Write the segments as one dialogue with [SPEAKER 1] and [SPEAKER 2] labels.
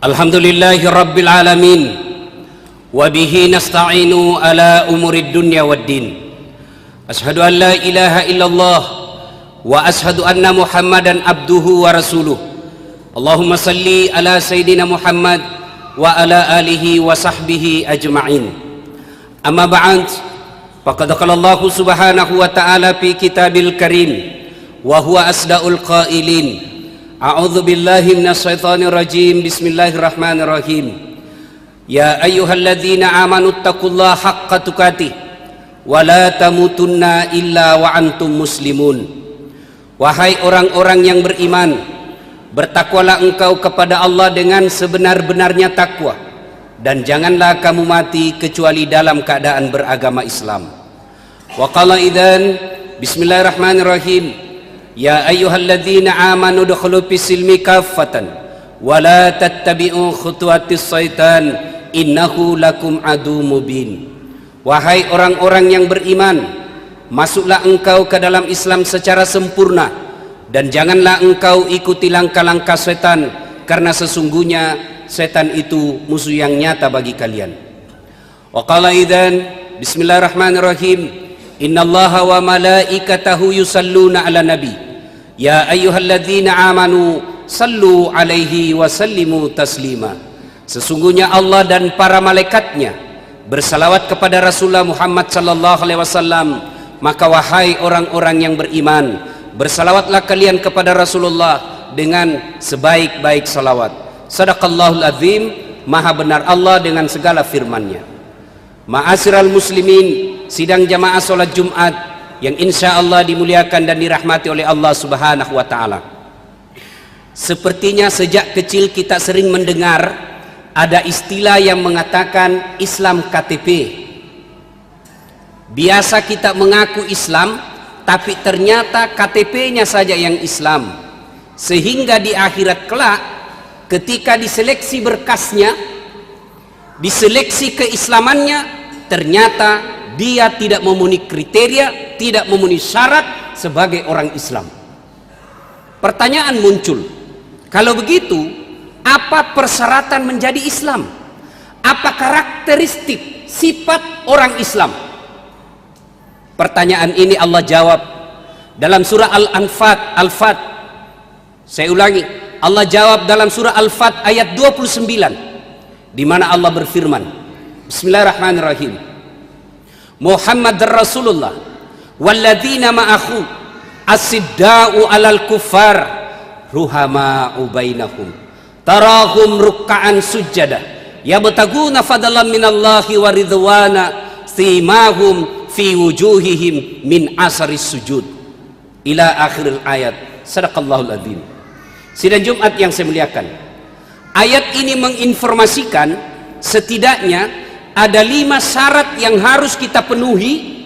[SPEAKER 1] Alhamdulillahi Rabbil Alamin. Wabihi nasta'inu ala umurid dunya waddin. Ashhadu an la ilaha illallah wa ashhadu anna Muhammadan abduhu wa rasuluh. Allahumma salli ala Sayyidina Muhammad wa ala alihi wa sahbihi ajma'in. Amma ba'd, faqad qala Allah subhanahu wa ta'ala fi kitabil karim wa huwa asdaqul qailin. A'udzu billahi minasyaitonir rajim. Bismillahirrahmanirrahim. Ya ayyuhalladzina amanu taqullaha haqqa tuqatih wa la tamutunna illa wa antum muslimun. Wahai orang-orang yang beriman, bertakwalah engkau kepada Allah dengan sebenar-benarnya takwa, dan janganlah kamu mati kecuali dalam keadaan beragama Islam. Wa qala idzan bismillahirrahmanirrahim. Ya ayyuhalladzina amanu dukhulu fis-silmi kaffatan wa la tattabi'u khutuwatis syaitan innahu lakum adu mubin. Wahai orang-orang yang beriman, masuklah engkau ke dalam Islam secara sempurna, dan janganlah engkau ikuti langkah-langkah setan, karena sesungguhnya setan itu musuh yang nyata bagi kalian. Wa qala idzan bismillahirrahmanirrahim. Innallaha wa malaikatahu yusalluna 'alan nabi. Ya ayyuhalladzina amanu sallu 'alaihi wa sallimu taslima. Sesungguhnya Allah dan para malaikatnya bersalawat kepada Rasulullah Muhammad sallallahu alaihi wasallam. Maka wahai orang-orang yang beriman, bersalawatlah kalian kepada Rasulullah dengan sebaik-baik salawat. Sadaqallahul azim. Maha benar Allah dengan segala firman-Nya. Ma'asyiral muslimin, sidang jamaah salat Jumat yang insya Allah dimuliakan dan dirahmati oleh Allah subhanahu wa ta'ala. Sepertinya sejak kecil kita sering mendengar ada istilah yang mengatakan Islam KTP. Biasa kita mengaku Islam, tapi ternyata KTP-nya saja yang Islam, sehingga di akhirat kelak ketika diseleksi berkasnya, diseleksi keislamannya, ternyata dia tidak memenuhi kriteria, tidak memenuhi syarat sebagai orang Islam. Pertanyaan muncul, kalau begitu apa persyaratan menjadi Islam? Apa karakteristik sifat orang Islam? Pertanyaan ini Allah jawab dalam surah Al-Fat. Saya ulangi, Allah jawab dalam surah Al-Fat ayat 29, di mana Allah berfirman, Bismillahirrahmanirrahim. Muhammad Rasulullah walladzina ma'ahu asidda'u 'alal kuffar ruhama'u bainahum tarahum ruk'an sujada yabtaguna fadlan minallahi wa ridwana simahum fi wujuhihim min asaris sujud ila akhiril ayat. Sadaqallahul azim. Sidang Jumat yang saya muliakan, ayat ini menginformasikan setidaknya ada 5 syarat yang harus kita penuhi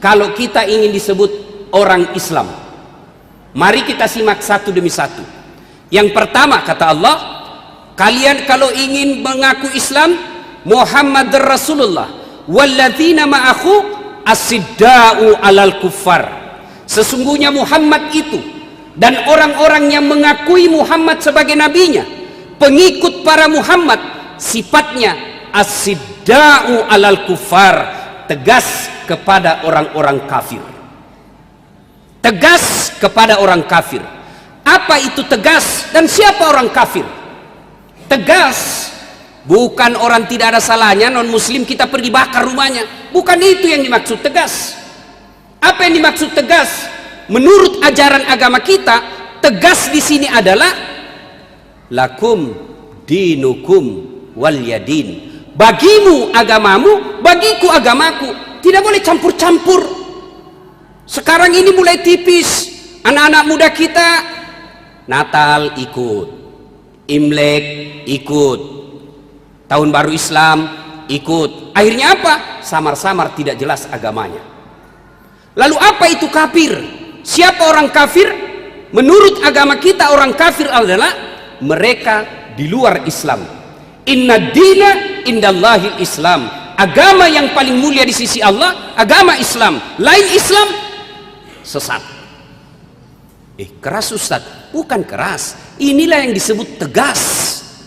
[SPEAKER 1] kalau kita ingin disebut orang Islam. Mari kita simak satu demi satu. Yang pertama, kata Allah, kalian kalau ingin mengaku Islam, Muhammad Rasulullah walladzina ma'ahu asidda'u 'alal kuffar. Sesungguhnya Muhammad itu dan orang-orang yang mengakui Muhammad sebagai nabinya, pengikut para Muhammad, sifatnya as-sidda'u 'alal kuffar, tegas kepada orang-orang kafir. Tegas kepada orang kafir. Apa itu tegas dan siapa orang kafir? Tegas bukan orang tidak ada salahnya non muslim kita pergi bakar rumahnya, bukan itu yang dimaksud tegas. Apa yang dimaksud tegas? Menurut ajaran agama kita, tegas di sini adalah lakum dinukum walyadin. Bagimu agamamu, bagiku agamaku. Tidak boleh campur-campur. Sekarang ini mulai tipis. Anak-anak muda kita Natal ikut, Imlek ikut, Tahun Baru Islam ikut. Akhirnya apa? Samar-samar tidak jelas agamanya. Lalu apa itu kafir? Siapa orang kafir? Menurut agama kita orang kafir adalah mereka di luar Islam. Inna dina indallahil Islam. Agama yang paling mulia di sisi Allah, agama Islam. Lain Islam, sesat. Keras Ustaz? Bukan keras, inilah yang disebut tegas.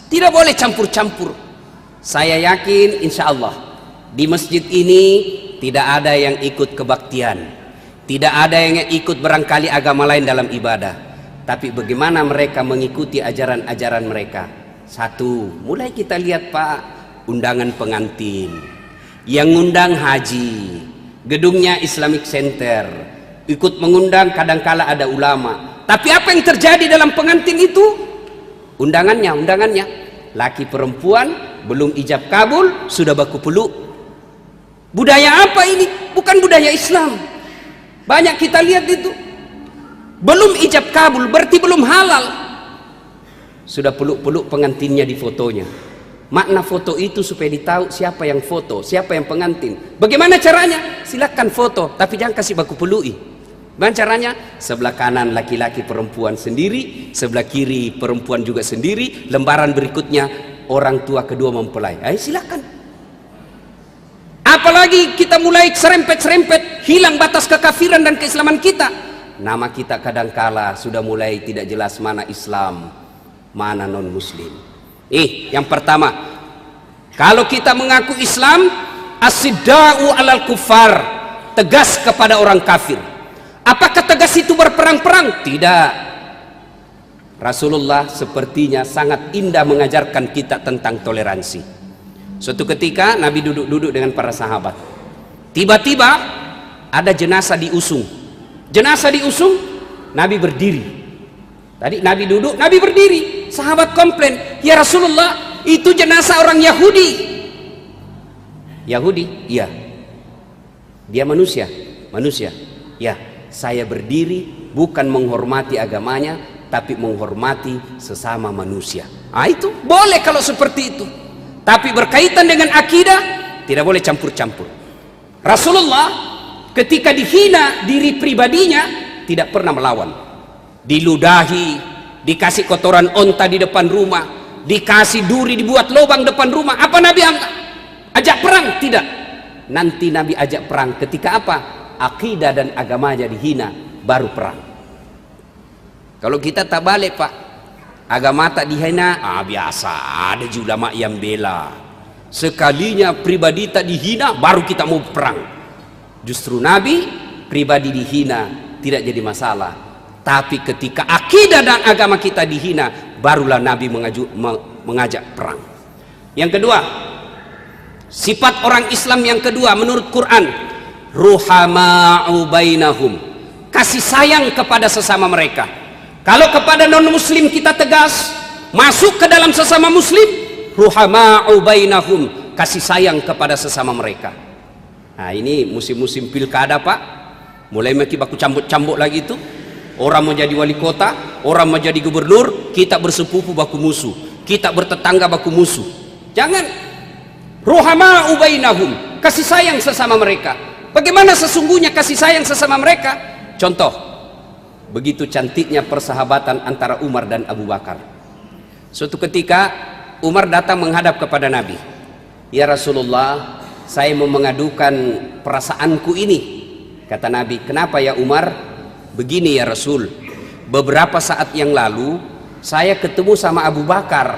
[SPEAKER 1] Tidak boleh campur-campur. Saya yakin insya Allah di masjid ini tidak ada yang ikut kebaktian, tidak ada yang ikut barangkali agama lain dalam ibadah. Tapi bagaimana mereka mengikuti ajaran-ajaran mereka? Satu, mulai kita lihat Pak, undangan pengantin, yang ngundang haji, gedungnya Islamic Center, ikut mengundang kadangkala ada ulama. Tapi apa yang terjadi dalam pengantin itu? Undangannya, laki perempuan belum ijab kabul sudah baku peluk. Budaya apa ini? Bukan budaya Islam. Banyak kita lihat itu. Belum ijab kabul berarti belum halal, sudah peluk-peluk pengantinnya di fotonya. Makna foto itu supaya ditahu siapa yang foto, siapa yang pengantin. Bagaimana caranya? Silakan foto, tapi jangan kasih baku pelui. Bagaimana caranya? Sebelah kanan laki-laki perempuan sendiri, sebelah kiri perempuan juga sendiri, lembaran berikutnya orang tua kedua mempelai. Ayo silakan. Apalagi kita mulai serempet-serempet, hilang batas kekafiran dan keislaman kita. Nama kita kadangkala sudah mulai tidak jelas mana Islam, mana non muslim. Yang pertama, kalau kita mengaku Islam, as-sidda'u alal kufar, tegas kepada orang kafir. Apakah tegas itu berperang-perang? Tidak. Rasulullah sepertinya sangat indah mengajarkan kita tentang toleransi. Suatu ketika Nabi duduk-duduk dengan para sahabat. Tiba-tiba ada jenazah diusung. Jenazah diusung, Nabi berdiri. Tadi Nabi duduk, Nabi berdiri. Sahabat komplain, ya Rasulullah, itu jenazah orang Yahudi. Yahudi? Iya. Dia manusia? Manusia. Ya, saya berdiri bukan menghormati agamanya, tapi menghormati sesama manusia. Itu boleh kalau seperti itu. Tapi berkaitan dengan akidah, tidak boleh campur-campur. Rasulullah ketika dihina diri pribadinya tidak pernah melawan. Diludahi, dikasih kotoran onta di depan rumah, dikasih duri, dibuat lubang depan rumah. Apa Nabi ajak perang? Tidak. Nanti Nabi ajak perang ketika apa? Akidah dan agamanya dihina, baru perang. Kalau kita tak balik Pak, agama tak dihina, biasa, ada ulama yang bela. Sekalinya pribadi tak dihina, baru kita mau perang. Justru Nabi pribadi dihina tidak jadi masalah, tapi ketika akidah dan agama kita dihina, barulah Nabi mengajak perang. Yang kedua, sifat orang Islam yang kedua menurut Quran, ruhama'u bainahum, kasih sayang kepada sesama mereka. Kalau kepada non muslim kita tegas, masuk ke dalam sesama muslim, ruhama'u bainahum, kasih sayang kepada sesama mereka. Nah ini musim-musim pilkada Pak, mulai makin baku cambuk-cambuk lagi itu. Orang mau jadi wali kota, orang mau jadi gubernur, kita bersepupu baku musuh, kita bertetangga baku musuh. Jangan. Ruhama'u bainahum, kasih sayang sesama mereka. Bagaimana sesungguhnya kasih sayang sesama mereka? Contoh, begitu cantiknya persahabatan antara Umar dan Abu Bakar. Suatu ketika Umar datang menghadap kepada Nabi. Ya Rasulullah, saya mau mengadukan perasaanku ini. Kata Nabi, kenapa ya Umar? Begini ya Rasul, beberapa saat yang lalu saya ketemu sama Abu Bakar.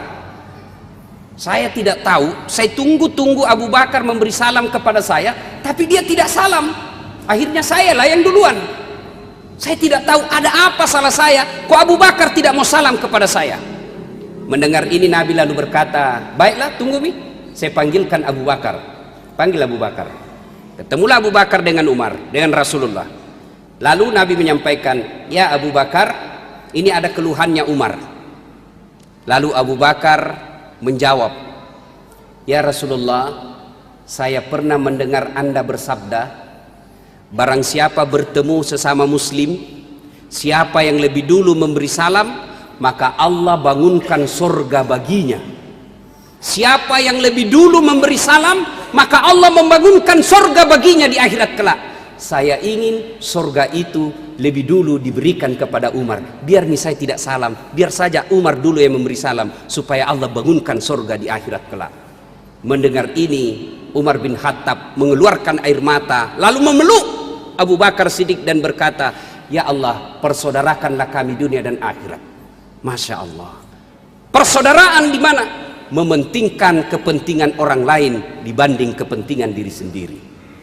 [SPEAKER 1] Saya tidak tahu, saya tunggu-tunggu Abu Bakar memberi salam kepada saya, tapi dia tidak salam. Akhirnya saya lah yang duluan. Saya tidak tahu ada apa salah saya, kok Abu Bakar tidak mau salam kepada saya. Mendengar ini Nabi lalu berkata, baiklah tunggu Mi, saya panggilkan Abu Bakar. Panggil Abu Bakar. Ketemulah Abu Bakar dengan Umar, dengan Rasulullah. Lalu Nabi menyampaikan, ya Abu Bakar, ini ada keluhannya Umar. Lalu Abu Bakar menjawab, ya Rasulullah, saya pernah mendengar Anda bersabda, barang siapa bertemu sesama muslim, siapa yang lebih dulu memberi salam, maka Allah bangunkan surga baginya. Siapa yang lebih dulu memberi salam, maka Allah membangunkan surga baginya di akhirat kelak. Saya ingin surga itu lebih dulu diberikan kepada Umar. Biar nih saya tidak salam, biar saja Umar dulu yang memberi salam, supaya Allah bangunkan surga di akhirat kelak. Mendengar ini, Umar bin Khattab mengeluarkan air mata, lalu memeluk Abu Bakar Siddiq dan berkata, ya Allah, persaudarakanlah kami dunia dan akhirat. Masya Allah. Persaudaraan di mana? Mementingkan kepentingan orang lain dibanding kepentingan diri sendiri.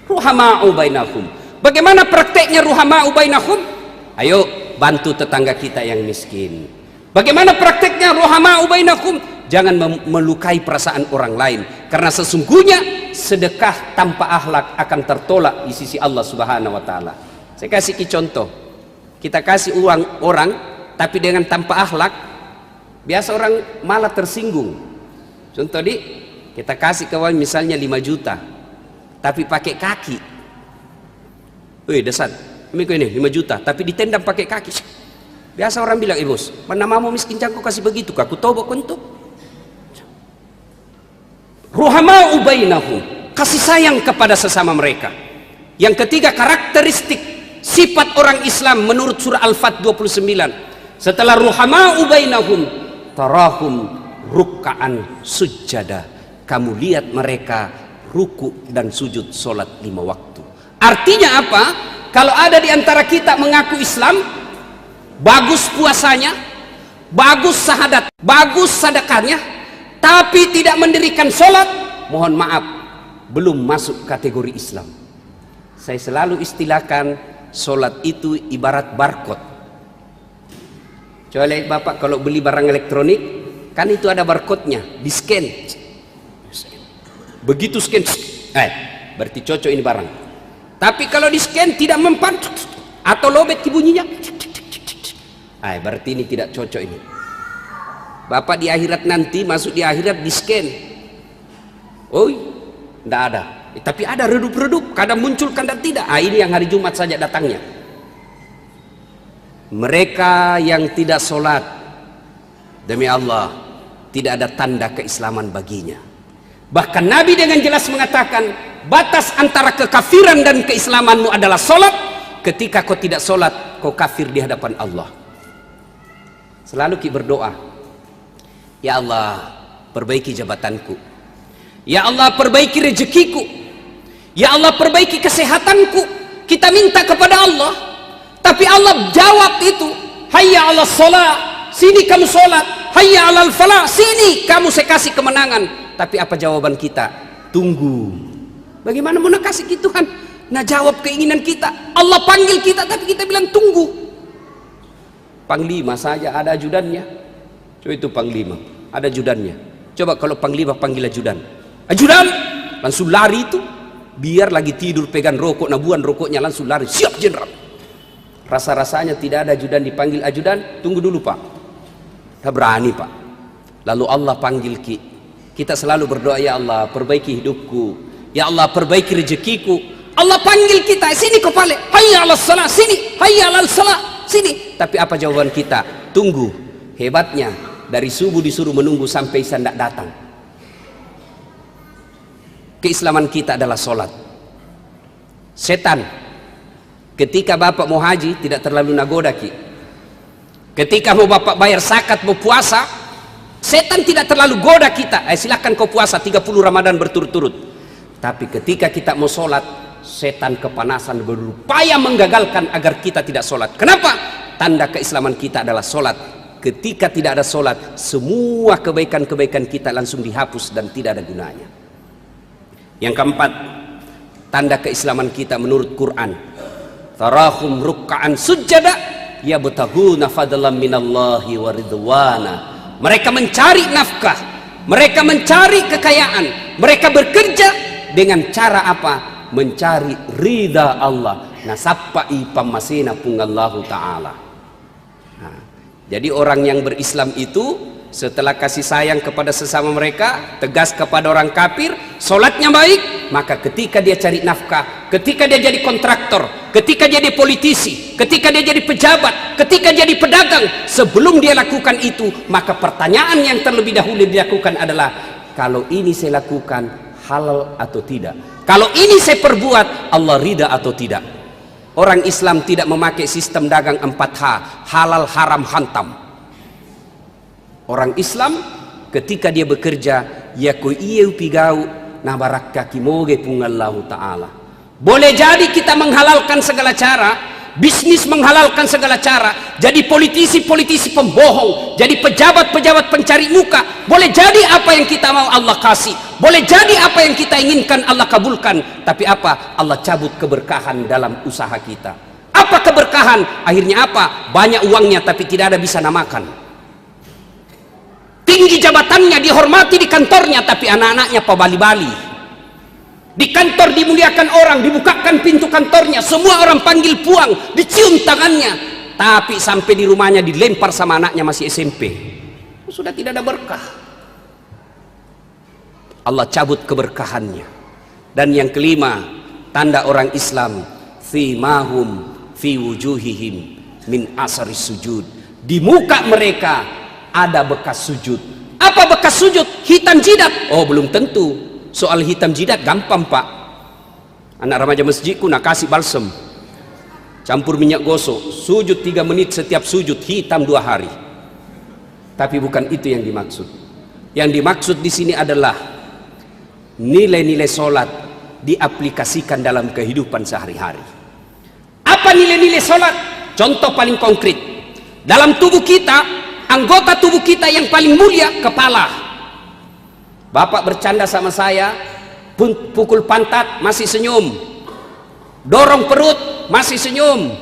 [SPEAKER 1] Ruhama'u bainahum. Bagaimana prakteknya ruhama'u bainahum? Ayo bantu tetangga kita yang miskin. Bagaimana prakteknya ruhama'u bainahum? Jangan melukai perasaan orang lain, karena sesungguhnya sedekah tanpa akhlak akan tertolak di sisi Allah Subhanahu wa taala. Saya kasih contoh. Kita kasih uang orang tapi dengan tanpa akhlak, biasa orang malah tersinggung. Contoh kita kasih kawan misalnya 5 juta tapi pakai kaki. Wih, dasar. Ini 5 juta tapi ditendang pakai kaki. Biasa orang bilang, bos, mana mau miskin cangku kasih begitu, aku tobat untuk. Ruhama'u bainahum, kasih sayang kepada sesama mereka. Yang ketiga, karakteristik sifat orang Islam menurut surah Al-Fat 29. Setelah ruhama'u bainahum, tarahum ruk'an sujada. Kamu lihat mereka ruku dan sujud solat 5 waktu. Artinya apa? Kalau ada di antara kita mengaku Islam, bagus puasanya, bagus syahadat, bagus sedekahnya, tapi tidak mendirikan solat, mohon maaf, belum masuk kategori Islam. Saya selalu istilahkan solat itu ibarat barcode. Coba lihat Bapak kalau beli barang elektronik, kan itu ada barcode-nya, di scan. Begitu scan, berarti cocok ini barang. Tapi kalau di scan tidak mempan atau lobet bunyinya, berarti ini tidak cocok ini. Bapak di akhirat nanti masuk di akhirat di scan, tidak ada. Tapi ada redup-redup, kadang muncul kadang tidak. Ini yang hari Jumat saja datangnya. Mereka yang tidak sholat, demi Allah, tidak ada tanda keislaman baginya. Bahkan Nabi dengan jelas mengatakan, batas antara kekafiran dan keislamanmu adalah sholat. Ketika kau tidak sholat, kau kafir di hadapan Allah. Selalu kita berdoa, ya Allah, perbaiki jabatanku, ya Allah, perbaiki rezekiku, ya Allah, perbaiki kesehatanku. Kita minta kepada Allah, tapi Allah jawab itu, hayya ala sholat, sini kamu sholat, hayya ala falah, sini kamu saya kasih kemenangan. Tapi apa jawaban kita? Tunggu. Bagaimana mau kasih gitu kan? Nah, jawab keinginan kita. Allah panggil kita tapi kita bilang tunggu. Panglima saja ada ajudannya. Coba itu panglima, ada ajudannya. Coba kalau panglima panggil ajudan, ajudan langsung lari itu. Biar lagi tidur pegang rokok, nabuan rokoknya langsung lari. Siap jenderal. Rasa-rasanya tidak ada ajudan dipanggil ajudan. Tunggu dulu Pak. Tak berani Pak. Lalu Allah panggil kita selalu berdoa, ya Allah, perbaiki hidupku. Ya Allah, perbaiki rezekiku. Allah panggil kita, sini kepala, hayya ala salat, sini, hayya ala salat, sini. Tapi apa jawaban kita? Tunggu. Hebatnya, dari subuh disuruh menunggu sampai isya tidak datang. Keislaman kita adalah solat. Setan, ketika Bapak mau haji, tidak terlalu nagoda ki. Ketika mau Bapak bayar zakat, mau puasa, setan tidak terlalu goda kita. Silahkan kau puasa 30 Ramadan berturut-turut. Tapi ketika kita mau sholat, setan kepanasan berupaya menggagalkan agar kita tidak sholat. Kenapa? Tanda keislaman kita adalah sholat. Ketika tidak ada sholat, semua kebaikan-kebaikan kita langsung dihapus dan tidak ada gunanya. Yang keempat, tanda keislaman kita menurut Quran, tarahum ruk'an sujada yabtaguna fadlan minallahi wa ridwana. Mereka mencari nafkah, mereka mencari kekayaan, mereka bekerja dengan cara apa? Mencari ridha Allah. Nasapai pamasina pungallahu ta'ala. Nah, jadi orang yang berislam itu setelah kasih sayang kepada sesama mereka, tegas kepada orang kafir, sholatnya baik, maka ketika dia cari nafkah, ketika dia jadi kontraktor, ketika dia jadi politisi, ketika dia jadi pejabat, ketika jadi pedagang, sebelum dia lakukan itu, maka pertanyaan yang terlebih dahulu dilakukan adalah, kalau ini saya lakukan halal atau tidak? Kalau ini saya perbuat, Allah ridha atau tidak? Orang Islam tidak memakai sistem dagang 4H, halal, haram, hantam. Orang Islam ketika dia bekerja, ya ko ieu pigau na barakka kimoge pungallahu ta'ala. Boleh jadi kita menghalalkan segala cara, bisnis menghalalkan segala cara, jadi politisi-politisi pembohong, jadi pejabat-pejabat pencari muka. Boleh jadi apa yang kita mau Allah kasih, boleh jadi apa yang kita inginkan Allah kabulkan, tapi apa? Allah cabut keberkahan dalam usaha kita. Apa keberkahan? Akhirnya apa? Banyak uangnya tapi tidak ada bisa namakan. Tinggi jabatannya, dihormati di kantornya, tapi anak-anaknya pabali-bali. Di kantor dimuliakan orang, dibukakan pintu kantornya, semua orang panggil puang, dicium tangannya, tapi sampai di rumahnya dilempar sama anaknya masih SMP. Sudah tidak ada berkah. Allah cabut keberkahannya. Dan yang kelima, tanda orang Islam, thimahum fi wujuhihim min asari sujud. Di muka mereka ada bekas sujud. Apa bekas sujud? Hitam jidat? Oh, belum tentu. Soal hitam jidat gampang, Pak. Anak remaja masjidku nak kasih balsem, campur minyak gosok, sujud 3 menit setiap sujud, hitam 2 hari. Tapi bukan itu yang dimaksud. Yang dimaksud di sini adalah nilai-nilai sholat diaplikasikan dalam kehidupan sehari-hari. Apa nilai-nilai sholat? Contoh paling konkret, dalam tubuh kita, anggota tubuh kita yang paling mulia kepala. Bapak bercanda sama saya, pukul pantat masih senyum, dorong perut masih senyum,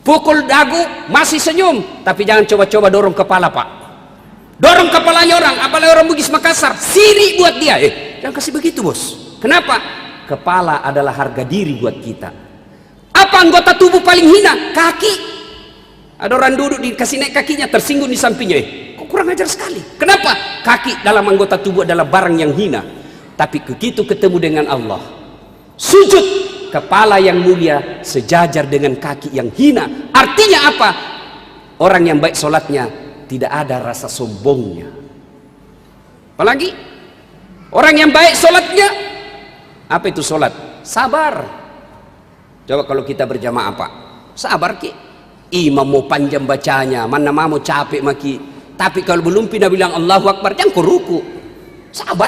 [SPEAKER 1] pukul dagu masih senyum. Tapi jangan coba-coba dorong kepala, Pak. Dorong kepalanya orang, apalagi orang Bugis Makassar, siri buat dia. Jangan kasih begitu, bos. Kenapa? Kepala adalah harga diri buat kita. Apa anggota tubuh paling hina? Kaki. Ada orang duduk dikasih naik kakinya, tersinggung di sampingnya. Kurang ajar sekali. Kenapa? Kaki dalam anggota tubuh adalah barang yang hina. Tapi begitu ketemu dengan Allah, sujud, kepala yang mulia sejajar dengan kaki yang hina. Artinya apa? Orang yang baik sholatnya tidak ada rasa sombongnya. Apalagi orang yang baik sholatnya, apa itu sholat? Sabar. Coba kalau kita berjamaah, Pak, sabar ki. Imam mau panjang bacanya, mana mau capek maki. Tapi kalau belum pindah bilang Allahu Akbar, jangan ruku. Sabar.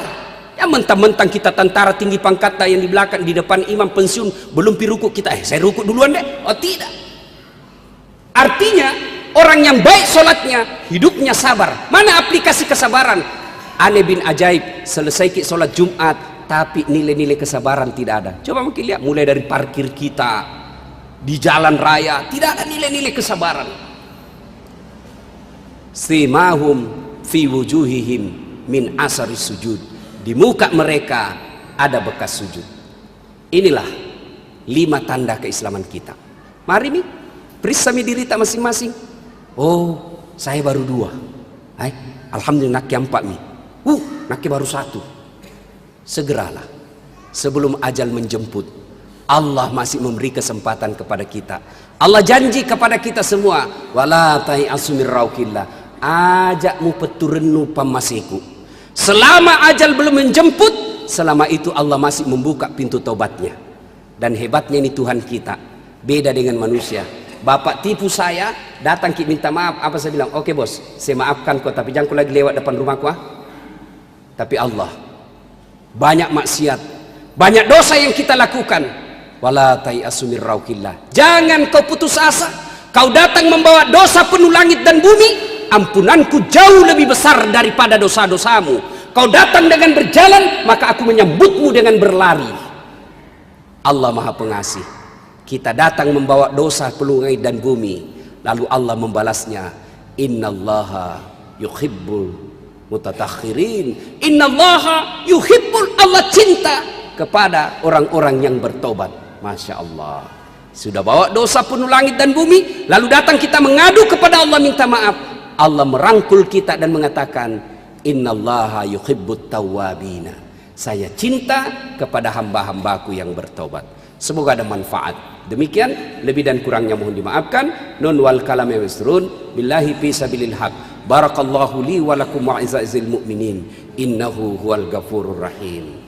[SPEAKER 1] Ya mentang-mentang kita tentara tinggi pangkat yang di belakang, di depan imam pensiun, belum piruku kita, saya ruku duluan deh. Oh tidak. Artinya orang yang baik sholatnya, hidupnya sabar. Mana aplikasi kesabaran? Aneh bin ajaib, selesai sholat Jumat, tapi nilai-nilai kesabaran tidak ada. Coba mungkin lihat, mulai dari parkir kita, di jalan raya, tidak ada nilai-nilai kesabaran. Simahum fi wujuhihim min asari sujud. Di muka mereka ada bekas sujud. Inilah 5 tanda keislaman kita. Mari mi periksa mi diri tak masing-masing. Oh, saya baru 2. Alhamdulillah nakki 4 mi. Nakki baru 1. Segeralah sebelum ajal menjemput. Allah masih memberi kesempatan kepada kita. Allah janji kepada kita semua, wala ta'iasu min rauqillah. Ajakmu peturenu pamasiku. Selama ajal belum menjemput, selama itu Allah masih membuka pintu taubatnya. Dan hebatnya ini Tuhan kita, beda dengan manusia. Bapak tipu saya, datang minta maaf, apa saya bilang? Oke bos, saya maafkan kau, tapi jangan kau lagi lewat depan rumahku. Tapi Allah, banyak maksiat, banyak dosa yang kita lakukan. Wala ta'iasu min rauqillah. Jangan kau putus asa. Kau datang membawa dosa penuh langit dan bumi, ampunanku jauh lebih besar daripada dosa-dosamu. Kau datang dengan berjalan, maka aku menyambutmu dengan berlari. Allah Maha Pengasih. Kita datang membawa dosa penuh langit dan bumi, lalu Allah membalasnya, innallaha yuhibbul mutatahhirin. Innallaha yuhibbul, Allah cinta kepada orang-orang yang bertobat. Masya Allah. Sudah bawa dosa penuh langit dan bumi, lalu datang kita mengadu kepada Allah minta maaf. Allah merangkul kita dan mengatakan, innallaha yuhibbut tawwabina. Saya cinta kepada hamba-hambaku yang bertobat. Semoga ada manfaat. Demikian, lebih dan kurangnya mohon dimaafkan. Nun wal kalam yasrun billahi fi sabilil haq. Barakallahu li wa lakum wa izzil mu'minin. Innahu huwal ghafurur rahim.